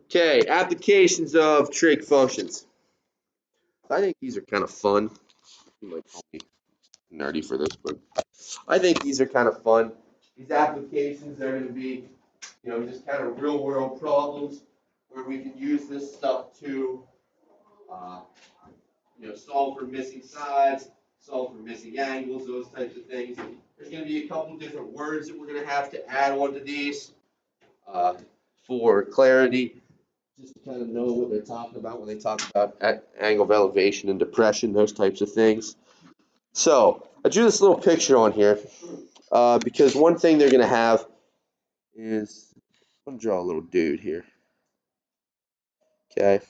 Okay, applications of trig functions. I think these are kind of fun. You might call me nerdy for this, but I think these are kind of fun. These applications are going to be, just kind of real world problems where we can use this stuff to, uh, solve for missing sides, solve for missing angles, those types of things. There's going to be a couple different words that we're going to have to add onto these uh, for clarity, just to kind of know what they're talking about when they talk about angle of elevation and depression, those types of things. So I drew this little picture on here because one thing they're going to have is, I'm going to draw a little dude here. Okay.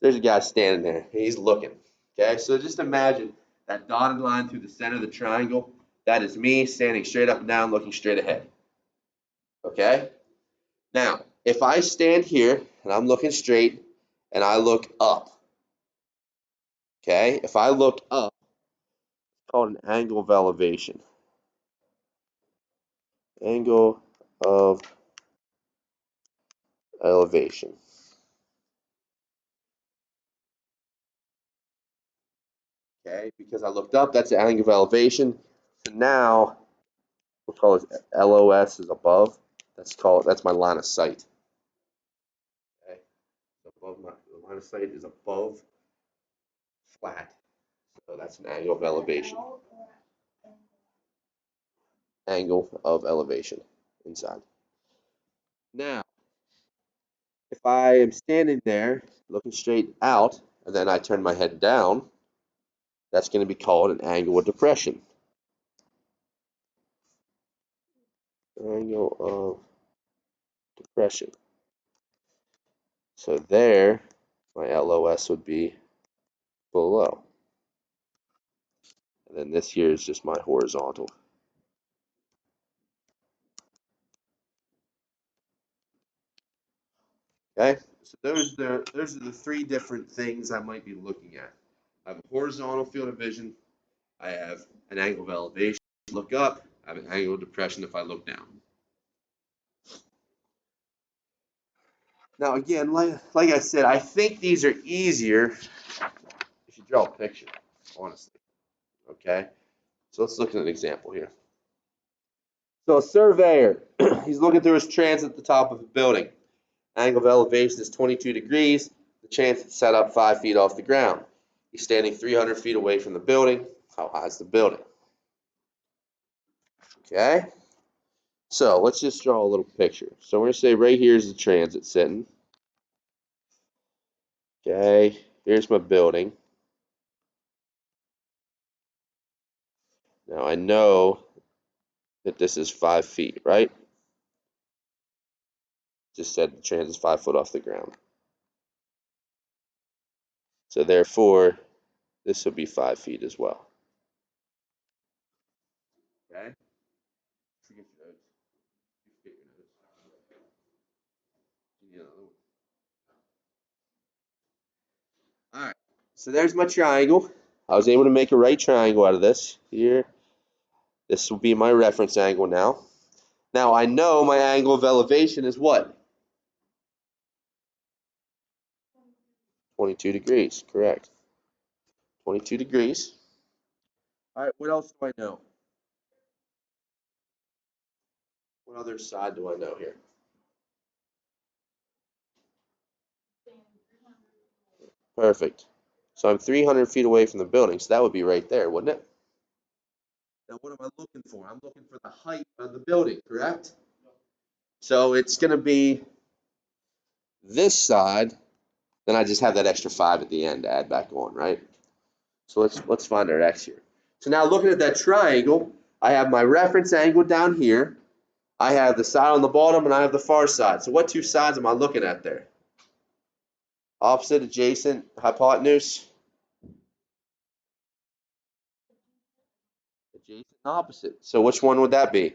There's a guy standing there. He's looking. Okay. So just imagine that dotted line through the center of the triangle. That is me standing straight up and down, looking straight ahead. Okay. Now, if I stand here and I'm looking straight and I look up, okay, if I look up, it's called an angle of elevation. Angle of elevation. Okay, because I looked up, that's the angle of elevation. So now we'll call it LOS is above. That's my line of sight. Okay, so the line of sight is above flat. So that's an angle of elevation. Angle of elevation inside. Now, if I am standing there looking straight out and then I turn my head down, that's going to be called an angle of depression. Angle of depression. So there, my LOS would be below. And then this here is just my horizontal. Okay, so those are the three different things I might be looking at. I have a horizontal field of vision. I have an angle of elevation. Look up. I have an angle of depression if I look down. Now again, like I said, I think these are easier if you draw a picture, honestly. Okay, so let's look at an example here. So a surveyor, he's looking through his transit at the top of a building. Angle of elevation is 22 degrees. The transit set up 5 feet off the ground. He's standing 300 feet away from the building. How high is the building? Okay, so let's just draw a little picture. So we're going to say right here is the transit sitting. Okay, here's my building. Now I know that this is 5 feet, right? Just said the transit's 5 foot off the ground. So therefore, this will be 5 feet as well. Okay? Forget your notes. Forget your notes. You need another one. All right. So there's my triangle. I was able to make a right triangle out of this here. This will be my reference angle now. Now I know my angle of elevation is what? 22 degrees, correct. 22 degrees. All right, what else do I know? What other side do I know here? Perfect. So I'm 300 feet away from the building, so that would be right there, wouldn't it? Now what am I looking for? I'm looking for the height of the building, correct? So it's going to be this side, then I just have that extra 5 at the end to add back on, right? So let's find our x here. So now looking at that triangle, I have my reference angle down here. I have the side on the bottom, and I have the far side. So what two sides am I looking at there? Opposite, adjacent, hypotenuse? Adjacent and opposite. So which one would that be?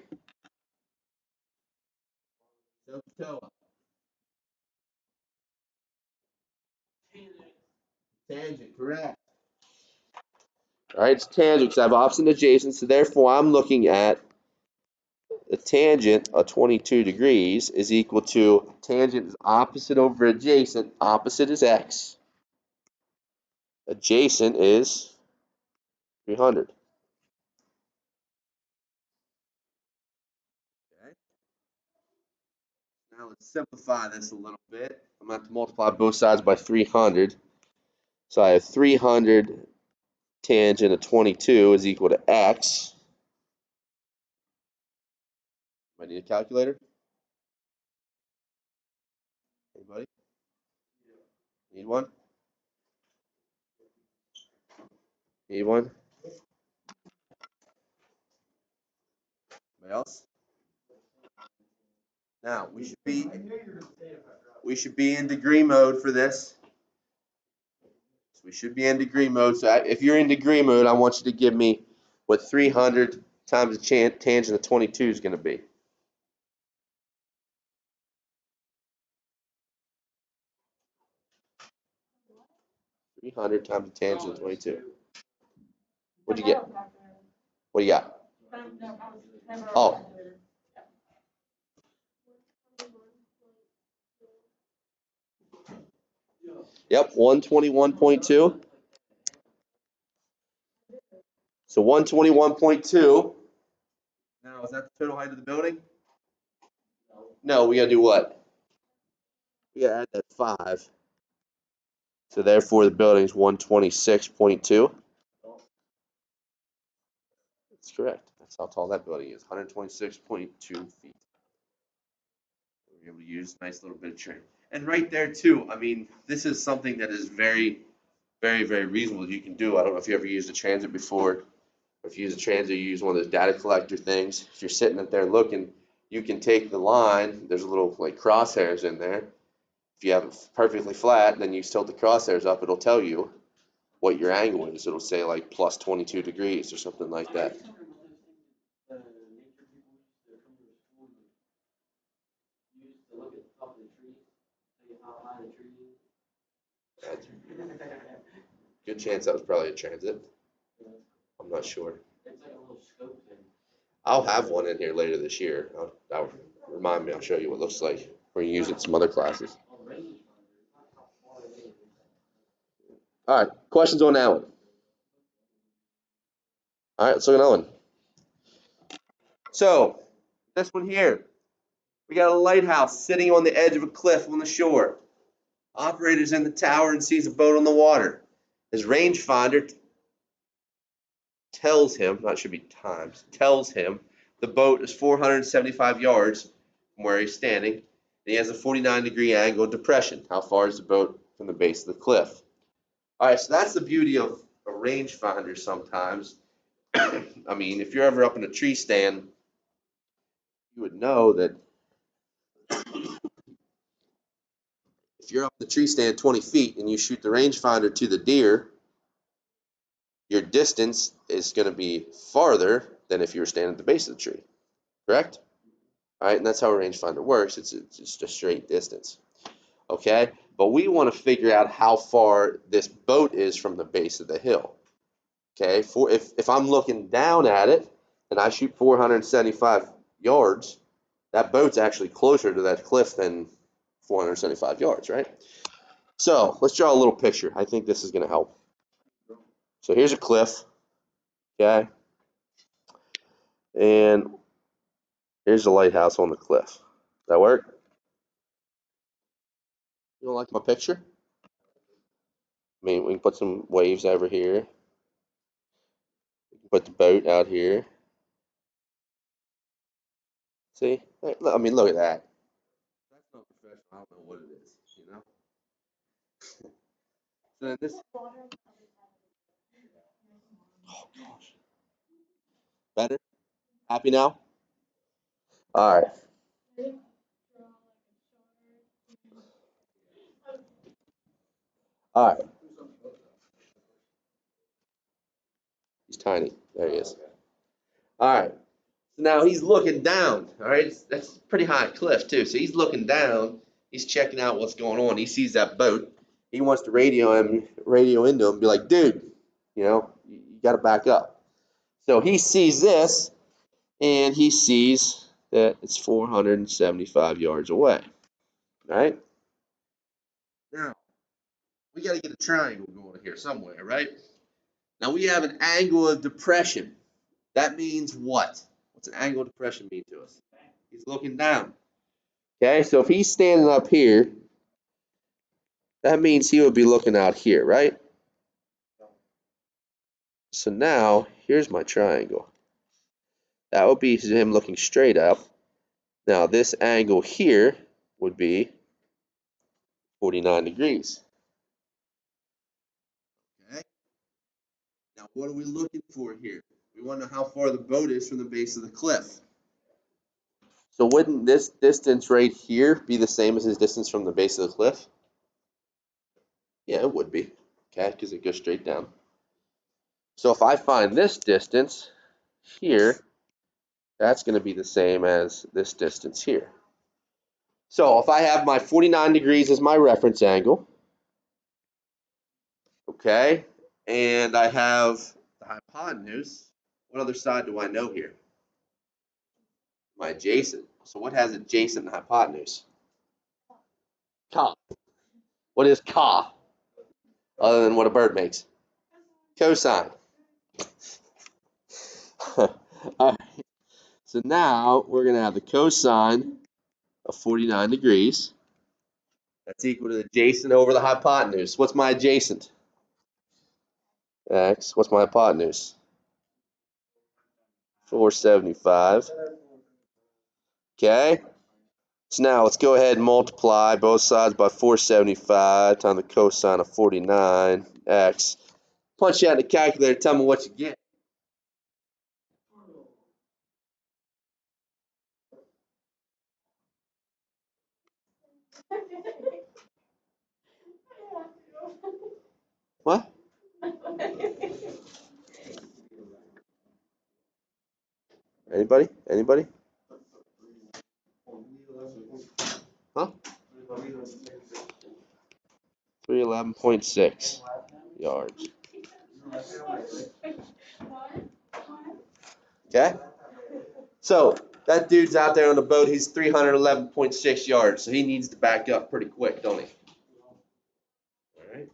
Tangent, correct. All right, it's tangent because I have opposite and adjacent, so therefore I'm looking at the tangent of 22 degrees is equal to tangent is opposite over adjacent. Opposite is x. Adjacent is 300. Okay. Now let's simplify this a little bit. I'm going to have to multiply both sides by 300. So I have 300 tangent of 22 is equal to x. I need a calculator? Anybody? Need one? Need one? Anybody else? Now we should be in degree mode for this. So we should be in degree mode. So if you're in degree mode, I want you to give me what 300 times the tangent of 22 is going to be. 300 times the tangent of 22. What'd you get? What do you got? Oh. Yep, 121.2. So 121.2. Now, is that the total height of the building? No, we gotta do what? We gotta add that 5. So therefore, the building's 126.2. That's correct. That's how tall that building is. 126.2 feet. We're able to use a nice little bit of trim. And right there too, I mean, this is something that is very, very, very reasonable you can do. I don't know if you ever used a transit before. Or if you use a transit, you use one of those data collector things. If you're sitting up there looking, you can take the line. There's a little like crosshairs in there. If you have it perfectly flat, then you tilt the crosshairs up, it'll tell you what your angle is. It'll say like plus 22 degrees or something like that. Good chance that was probably a transit. I'm not sure. I'll have one in here later this year. That'll remind me. I'll show you what it looks like. We're gonna use it in some other classes. All right, questions on that one? All right, let's look at another one. So, this one here, we got a lighthouse sitting on the edge of a cliff on the shore. Operator's in the tower and sees a boat on the water. His rangefinder tells him, that should be times, tells him the boat is 475 yards from where he's standing, and he has a 49-degree angle of depression. How far is the boat from the base of the cliff? All right, so that's the beauty of a rangefinder sometimes. I mean, if you're ever up in a tree stand, you would know that if you're up in the tree stand 20 feet and you shoot the rangefinder to the deer, your distance is going to be farther than if you were standing at the base of the tree, correct? All right, and that's how a rangefinder works. It's just a straight distance, okay? But we want to figure out how far this boat is from the base of the hill, okay? If I'm looking down at it and I shoot 475 yards, that boat's actually closer to that cliff than 475 yards, right? So let's draw a little picture. I think this is going to help. So here's a cliff, okay? And here's the lighthouse on the cliff. Does that work? You don't like my picture? I mean, we can put some waves over here. We can put the boat out here. See? I mean, look at that. That's not professional. I don't know what it is, you know? So then this. Oh, gosh. Better? Happy now? All right. All right. He's tiny. There he is. All right. So now he's looking down. All right. That's pretty high cliff, too. So he's looking down. He's checking out what's going on. He sees that boat. He wants to radio into him, be like, dude, you got to back up. So he sees this, and he sees that it's 475 yards away. Right? Now, we got to get a triangle going here somewhere, right? Now we have an angle of depression. That means what? What's an angle of depression mean to us? He's looking down. Okay, so if he's standing up here, that means he would be looking out here, right? So now, here's my triangle. That would be him looking straight up. Now this angle here would be 49 degrees. Okay. Now what are we looking for here? We want to know how far the boat is from the base of the cliff. So wouldn't this distance right here be the same as his distance from the base of the cliff? Yeah, it would be. Okay, because it goes straight down. So if I find this distance here, that's going to be the same as this distance here. So if I have my 49 degrees as my reference angle, okay, and I have the hypotenuse, what other side do I know here? My adjacent. So what has adjacent and hypotenuse? Ka. What is ka? Other than what a bird makes? Cosine. All right. So now we're going to have the cosine of 49 degrees. That's equal to the adjacent over the hypotenuse. What's my adjacent? X. What's my hypotenuse? 475. Okay. So now let's go ahead and multiply both sides by 475 times the cosine of 49, x. Punch out in the calculator, tell me what you get. What? Anybody? Anybody? Huh? 311.6 yards. Okay? So that dude's out there on the boat. He's 311.6 yards, so he needs to back up pretty quick, don't he? All right.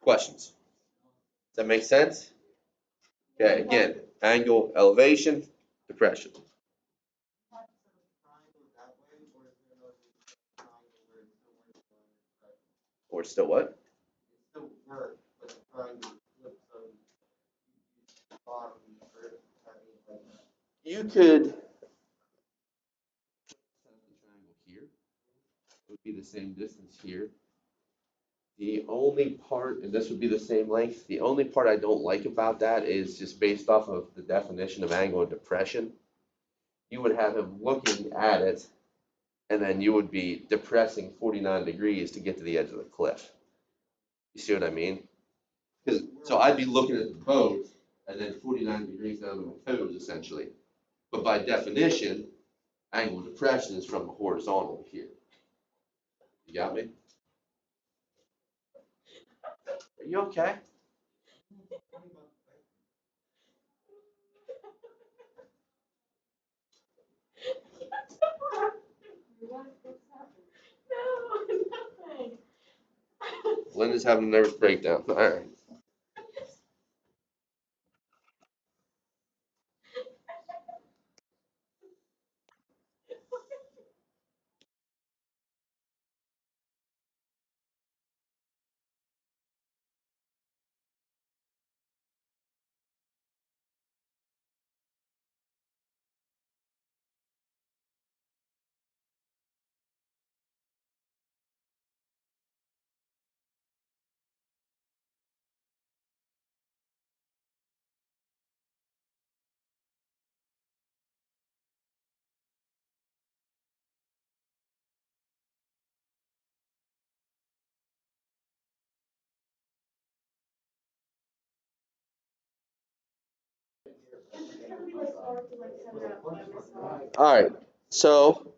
Questions? Does that make sense? Okay, again, angle, elevation, depression. Or still what? You could set up the triangle here. It would be the same distance here. The only part, and this would be the same length, the only part I don't like about that is just based off of the definition of angle of depression. You would have him looking at it, and then you would be depressing 49 degrees to get to the edge of the cliff. You see what I mean? So I'd be looking at the boat, and then 49 degrees down to my toes, essentially. But by definition, angle of depression is from the horizontal here. You got me? Are you okay? Linda's having a nervous breakdown. All right. All right. So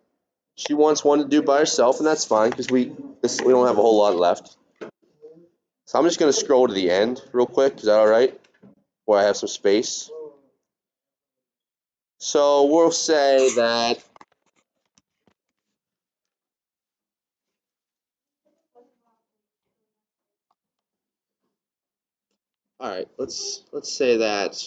she wants one to do by herself, and that's fine because we don't have a whole lot left. So I'm just going to scroll to the end real quick. Is that all right? Where I have some space. So we'll say that All right, let's say that.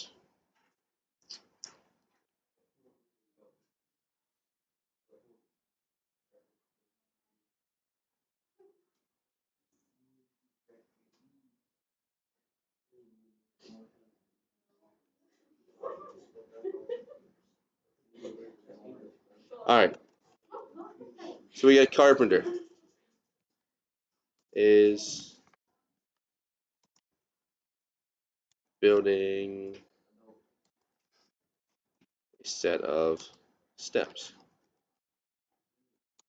All right, so we got carpenter is building a set of steps.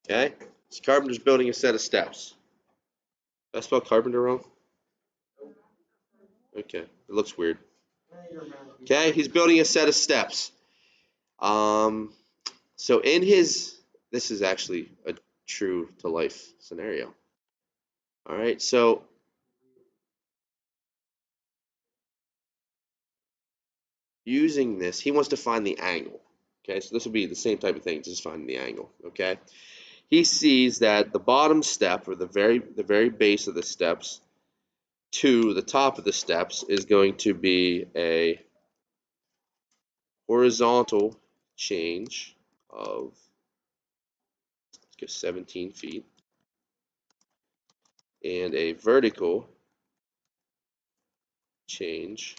Okay, so carpenter's building a set of steps. Did I spell carpenter wrong? Okay, it looks weird. Okay, he's building a set of steps. Um, so in his, this is actually a true to life scenario. All right, so using this, he wants to find the angle. Okay, so this would be the same type of thing, just finding the angle. Okay, he sees that the bottom step, or the very base of the steps, to the top of the steps is going to be a horizontal change of, let's go 17 feet, and a vertical change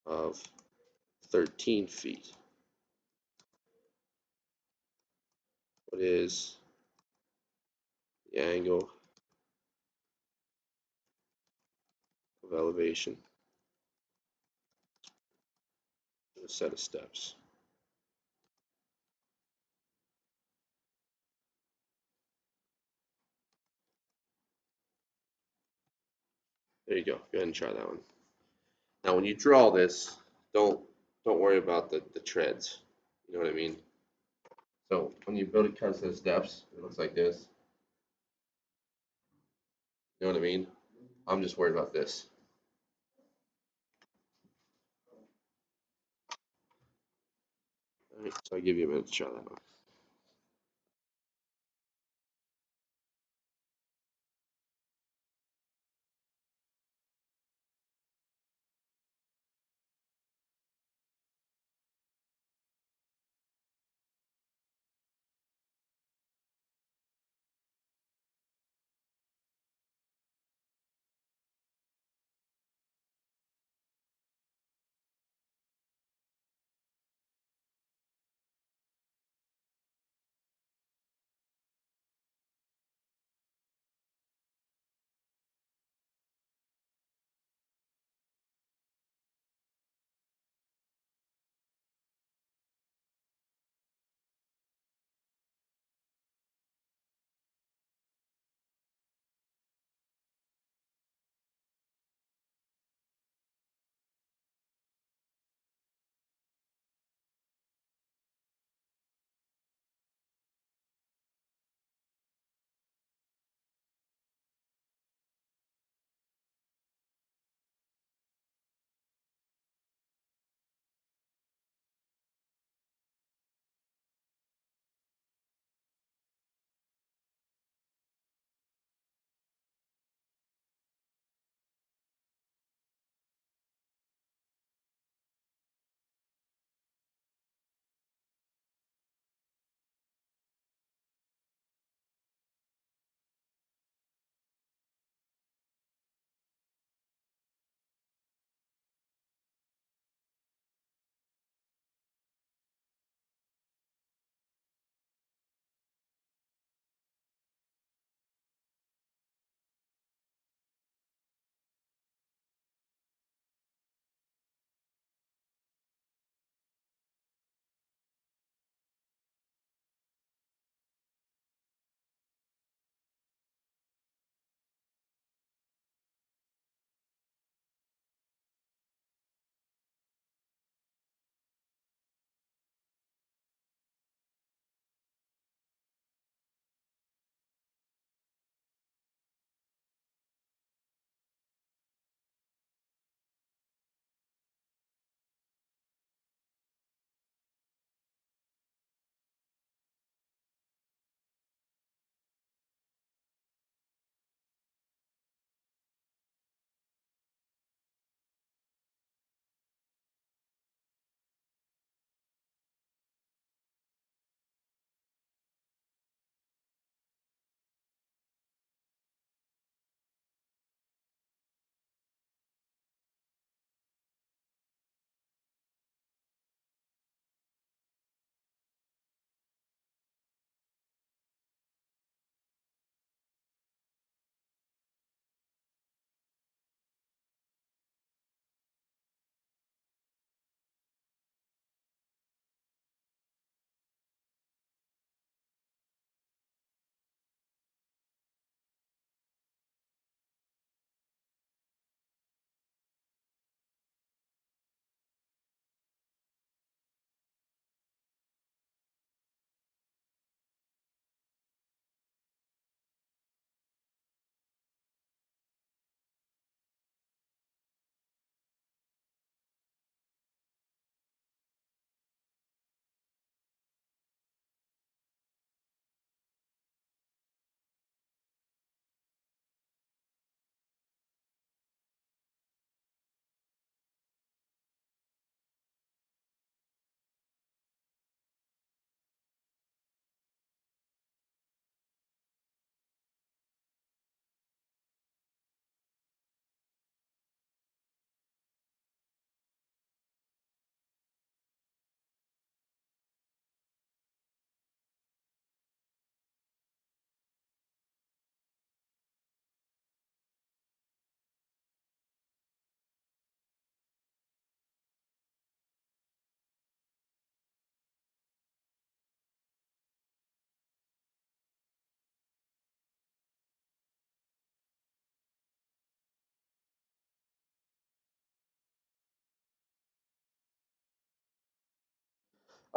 of 13 feet. What is the angle of elevation of a set of steps? There you go. Go ahead and try that one. Now, when you draw this, don't don't worry about the treads. You know what I mean? So when you build a cut set of steps, it looks like this. You know what I mean? I'm just worried about this. All right, so I'll give you a minute to try that one.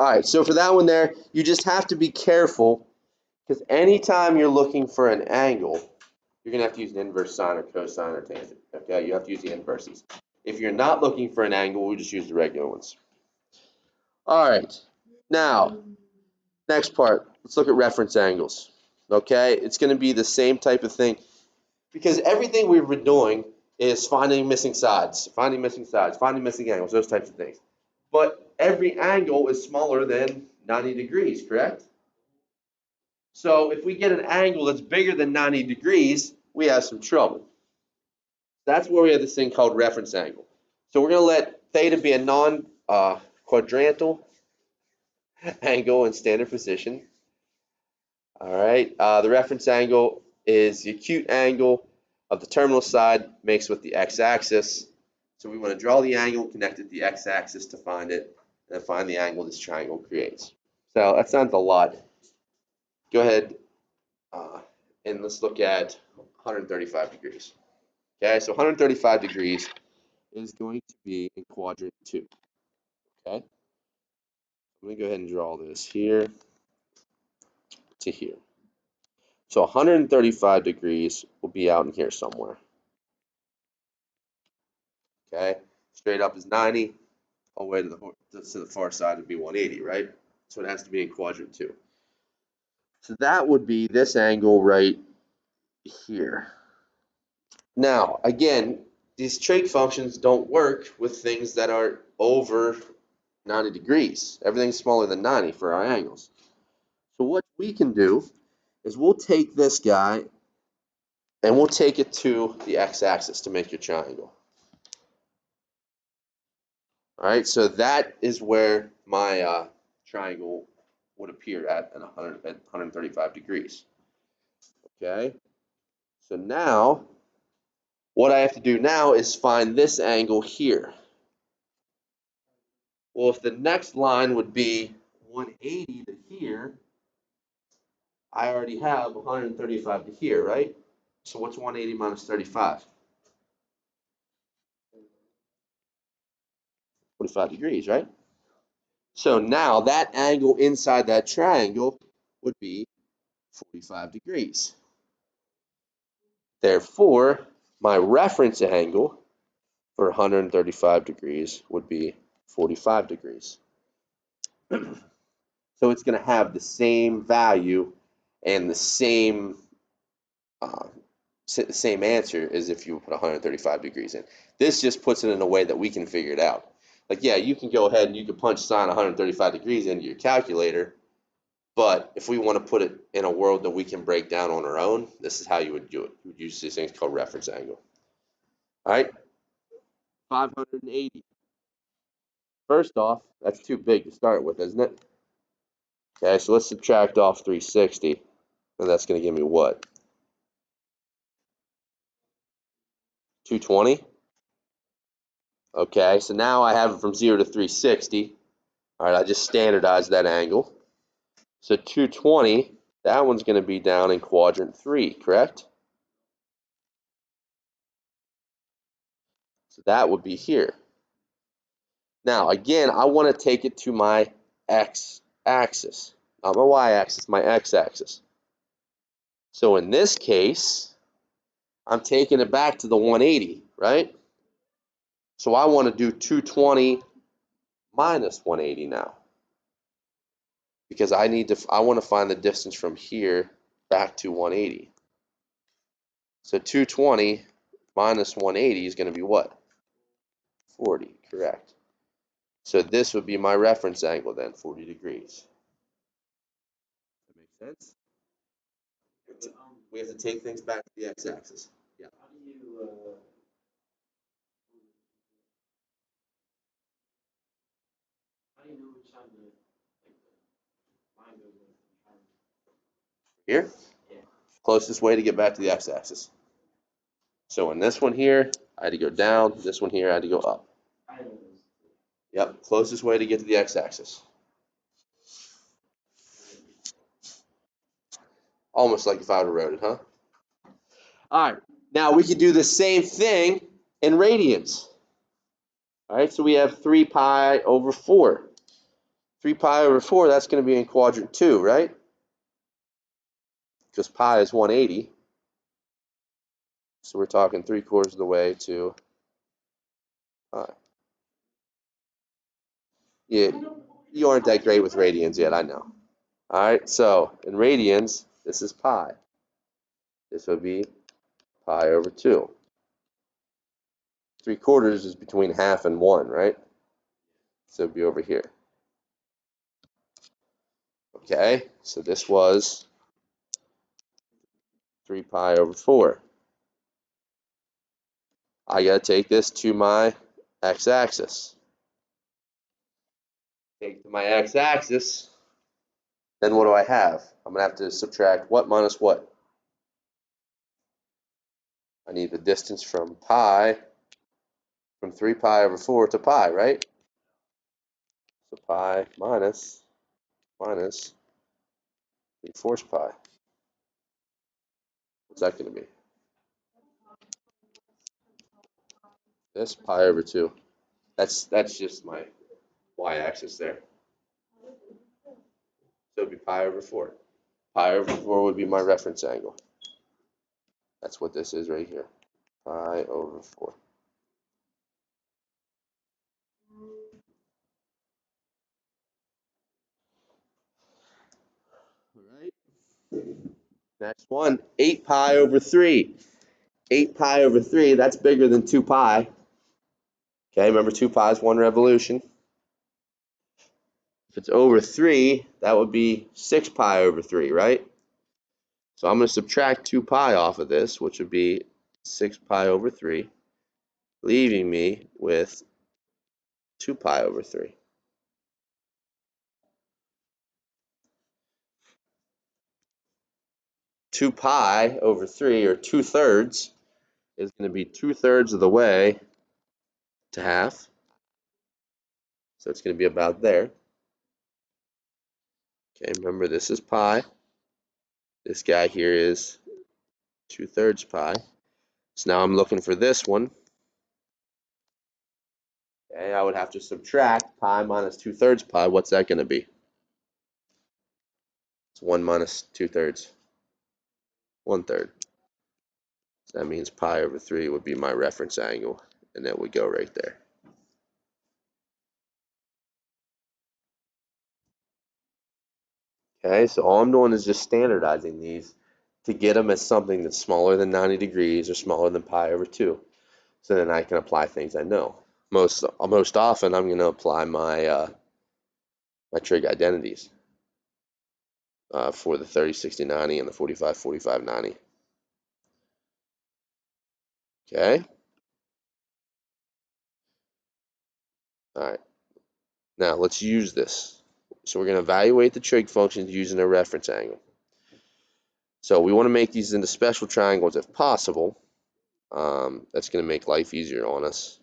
All right, so for that one there, you just have to be careful because anytime you're looking for an angle, you're going to have to use an inverse sine or cosine or tangent. Okay, you have to use the inverses. If you're not looking for an angle, we just use the regular ones. All right, now, next part, let's look at reference angles. Okay, it's going to be the same type of thing because everything we've been doing is finding missing sides, finding missing angles, those types of things. But every angle is smaller than 90 degrees, correct? So if we get an angle that's bigger than 90 degrees, we have some trouble. That's where we have this thing called reference angle. So we're going to let theta be a non-quadrantal angle in standard position. All right. The reference angle is the acute angle of the terminal side mixed with the x-axis. So we want to draw the angle, connect it to the x-axis to find it, and then find the angle this triangle creates. So that sounds a lot. Go ahead and let's look at 135 degrees. Okay, so 135 degrees is going to be in quadrant 2. Okay, let me go ahead and draw this here to here. So 135 degrees will be out in here somewhere. Okay, straight up is 90, all the way to the far side would be 180, right? So it has to be in quadrant 2. So that would be this angle right here. Now, again, these trig functions don't work with things that are over 90 degrees. Everything's smaller than 90 for our angles. So what we can do is we'll take this guy and we'll take it to the x-axis to make your triangle. All right, so that is where my triangle would appear at 135 degrees. Okay, so now what I have to do now is find this angle here. Well, if the next line would be 180 to here, I already have 135 to here, right? So what's 180 minus 35? 45 degrees, right? So now that angle inside that triangle would be 45 degrees. Therefore, my reference angle for 135 degrees would be 45 degrees. So it's going to have the same value and the same answer as if you put 135 degrees in. This just puts it in a way that we can figure it out. Like, yeah, you can go ahead and you can punch sine 135 degrees into your calculator, but if we want to put it in a world that we can break down on our own, this is how you would do it. You would use these things called reference angle. All right, 580. First off, that's too big to start with, isn't it? Okay, so let's subtract off 360, and that's going to give me what? 220? Okay, so now I have it from 0 to 360. All right, I just standardized that angle. So 220, that one's going to be down in quadrant 3, correct? So that would be here. Now, again, I want to take it to my x-axis, not my y-axis, my x-axis. So in this case, I'm taking it back to the 180, right? So I want to do 220 minus 180 now, because I want to find the distance from here back to 180. So 220 minus 180 is going to be what? 40, correct. So this would be my reference angle then, 40 degrees. That makes sense? We have to take things back to the x-axis. Yeah. How do you know which side the line goes with? Here? Yeah. Closest way to get back to the x-axis. So in this one here, I had to go down. This one here, I had to go up. Yep, closest way to get to the x-axis. Almost like if I would have wrote it, huh? All right, now we can do the same thing in radians. All right, so we have 3 pi over 4. 3 pi over 4, that's going to be in quadrant 2, right? Because pi is 180. So we're talking 3/4 of the way to pi. Yeah, you aren't that great with radians yet, I know. All right, so in radians, this is pi. This would be pi over 2. 3/4 is between half and 1, right? So it'd be over here. Okay, so this was 3 pi over 4. I got to take this to my x-axis. Take it to my x-axis, then what do I have? I'm going to have to subtract what minus what? I need the distance from 3 pi over 4 to pi, right? So pi minus 3/4 pi. What's that going to be? This pi over 2. That's just my y-axis there. So it'd be pi over 4. Pi over 4 would be my reference angle. That's what this is right here. Pi over 4. All right. Next one, 8 pi over 3. 8 pi over 3, that's bigger than 2 pi. Okay, remember 2 pi is 1 revolution. If it's over 3, that would be 6 pi over 3, right? So I'm going to subtract 2 pi off of this, which would be 6 pi over 3, leaving me with 2 pi over 3. Two pi over 3, or 2/3, is going to be 2/3 of the way to half. So it's going to be about there. Okay, remember this is pi. This guy here is 2/3 pi. So now I'm looking for this one. Okay, I would have to subtract pi minus 2/3 pi. What's that going to be? It's 1 minus 2/3. 1/3. So that means pi over 3 would be my reference angle, and it would go right there. Okay, so all I'm doing is just standardizing these to get them as something that's smaller than 90 degrees or smaller than pi over 2. So then I can apply things I know. Most often, I'm going to apply my trig identities for the 30-60-90 and the 45-45-90. Okay. All right. Now let's use this. So we're going to evaluate the trig functions using a reference angle. So we want to make these into special triangles if possible. That's going to make life easier on us.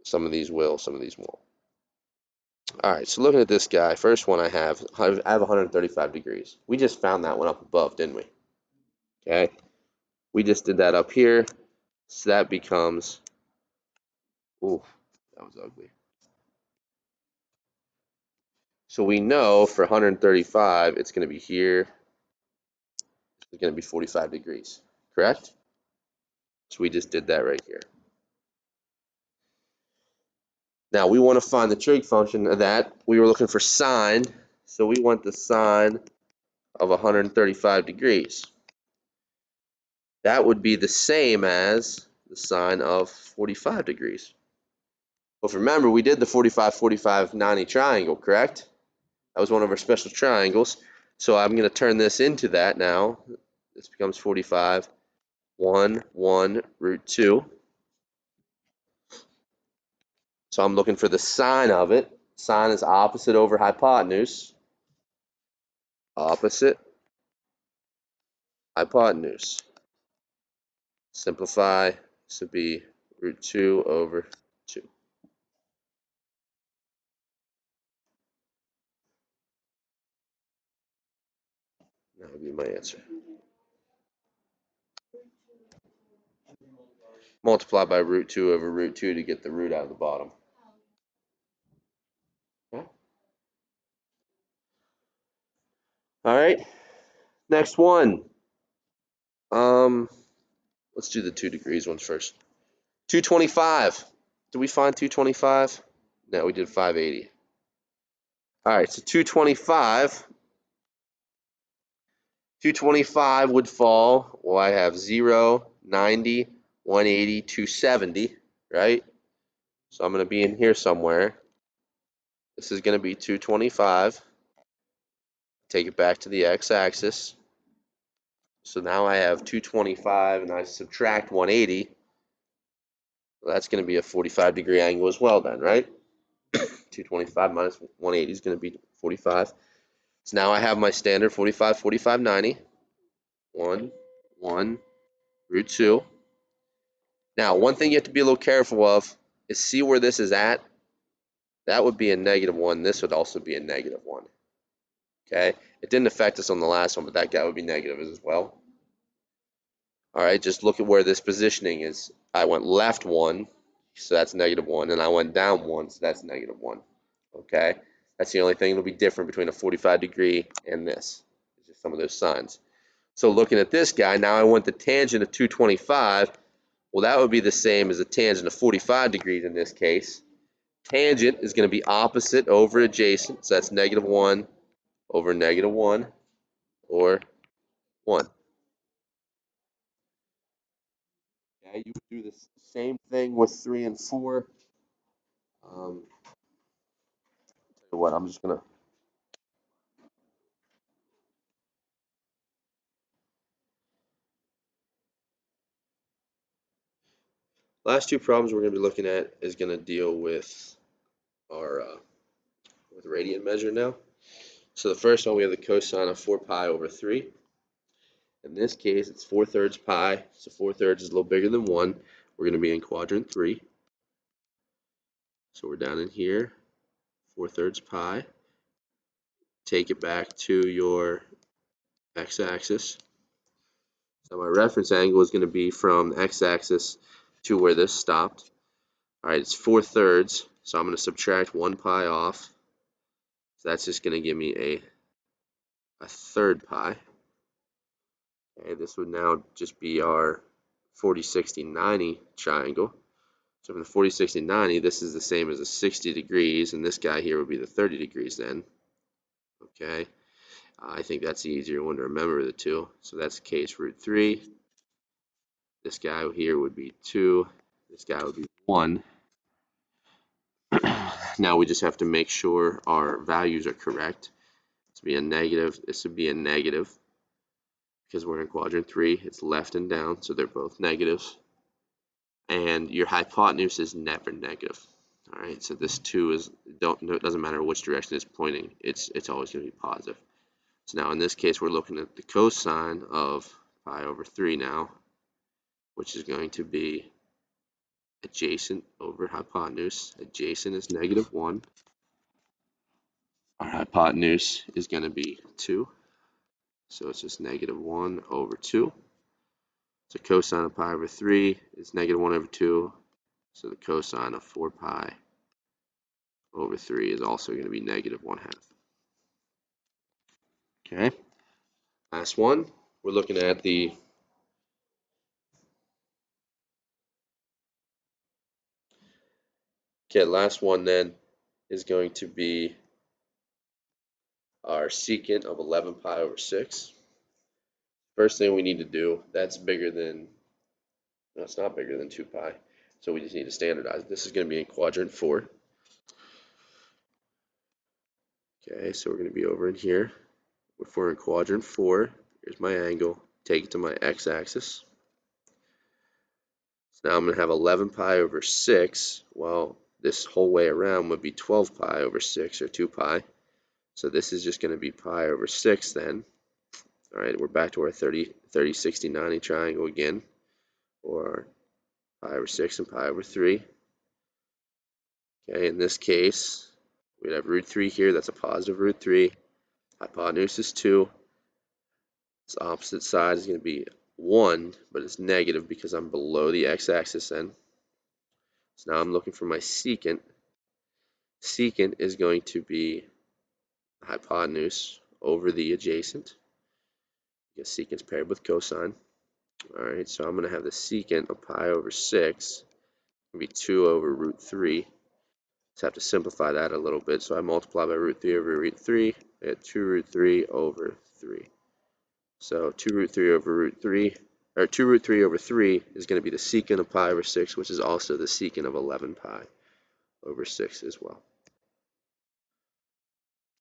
Some of these will, some of these won't. All right, so looking at this guy, first one I have 135 degrees. We just found that one up above, didn't we? Okay, we just did that up here, so that becomes, ooh, that was ugly. So we know for 135, it's going to be here, it's going to be 45 degrees, correct? So we just did that right here. Now we want to find the trig function of that. We were looking for sine, so we want the sine of 135 degrees. That would be the same as the sine of 45 degrees. Well, remember, we did the 45-45-90 triangle, correct? That was one of our special triangles. So I'm going to turn this into that now. This becomes 45, 1, 1, root 2. So I'm looking for the sine of it. Sine is opposite over hypotenuse. Opposite hypotenuse. Simplify, this would be root 2 over 2. That would be my answer. Multiply by root 2 over root 2 to get the root out of the bottom. Okay. All right, next one. Um, let's do the 2 degrees ones first. 225. Did we find 225? No, we did 580. All right, so 225. 225 would fall. Well, I have 0, 90, 180, 270, right? So I'm going to be in here somewhere. This is going to be 225. Take it back to the x-axis. So now I have 225 and I subtract 180. Well, that's going to be a 45-degree angle as well then, right? 225 minus 180 is going to be 45. So now I have my standard 45, 45, 90. 1, 1, root 2. Now, one thing you have to be a little careful of is see where this is at. That would be a -1. This would also be a -1. Okay? It didn't affect us on the last one, but that guy would be negative as well. All right, just look at where this positioning is. I went left 1, so that's -1, and I went down 1, so that's -1. Okay? That's the only thing that'll be different between a 45-degree and this. It's just some of those signs. So looking at this guy, now I want the tangent of 225. Well, that would be the same as a tangent of 45 degrees in this case. Tangent is going to be opposite over adjacent, so that's -1 over -1 or 1. Okay, you would do the same thing with 3 and 4. Tell you what, I'm just going to. Last two problems we're going to be looking at is going to deal with our with radian measure now. So the first one, we have the cosine of 4 pi over 3. In this case, it's 4/3 pi, so 4/3 is a little bigger than 1. We're going to be in quadrant 3. So we're down in here, 4/3 pi. Take it back to your x-axis. So my reference angle is going to be from the x-axis to where this stopped. All right, it's 4/3, so I'm going to subtract 1 pi off. So that's just going to give me a third pi. Okay, this would now just be our 40, 60, 90 triangle. So from the 40, 60, 90, this is the same as a 60 degrees, and this guy here would be the 30 degrees then. Okay, I think that's the easier one to remember the two. So that's the case root 3. This guy here would be 2. This guy would be 1. Now we just have to make sure our values are correct. This would be a negative. This would be a negative because we're in quadrant 3. It's left and down, so they're both negatives. And your hypotenuse is never negative. All right, so this 2 is it doesn't matter which direction it's pointing. It's always going to be positive. So now in this case, we're looking at the cosine of pi over 3 now, which is going to be adjacent over hypotenuse. Adjacent is -1. Our hypotenuse is going to be 2. So it's just -1 over 2. So cosine of pi over 3 is -1 over 2. So the cosine of 4 pi over 3 is also going to be -1/2. Okay. Last one. We're looking at the last one then is going to be our secant of 11 pi over 6. First thing we need to do, that's bigger than, no, it's not bigger than 2 pi. So we just need to standardize. This is going to be in quadrant 4. Okay, so we're going to be over in here. If we're in quadrant 4, here's my angle. Take it to my x-axis. So now I'm going to have 11 pi over 6. Well, this whole way around would be 12 pi over 6, or 2 pi. So this is just going to be pi over 6 then. All right, we're back to our 30, 30, 60, 90 triangle again, or pi over 6 and pi over 3. Okay, in this case, we'd have root 3 here. That's a positive root 3. Hypotenuse is 2. Its opposite side is going to be 1, but it's negative because I'm below the x-axis then. So now I'm looking for my secant. Secant is going to be hypotenuse over the adjacent. Because secant's paired with cosine. All right, so I'm going to have the secant of pi over 6 be 2 over root 3. Just have to simplify that a little bit. So I multiply by root 3 over root 3. I get 2 root 3 over 3. So 2 root 3 over root 3, or 2 root 3 over 3 is going to be the secant of pi over 6, which is also the secant of 11 pi over 6 as well.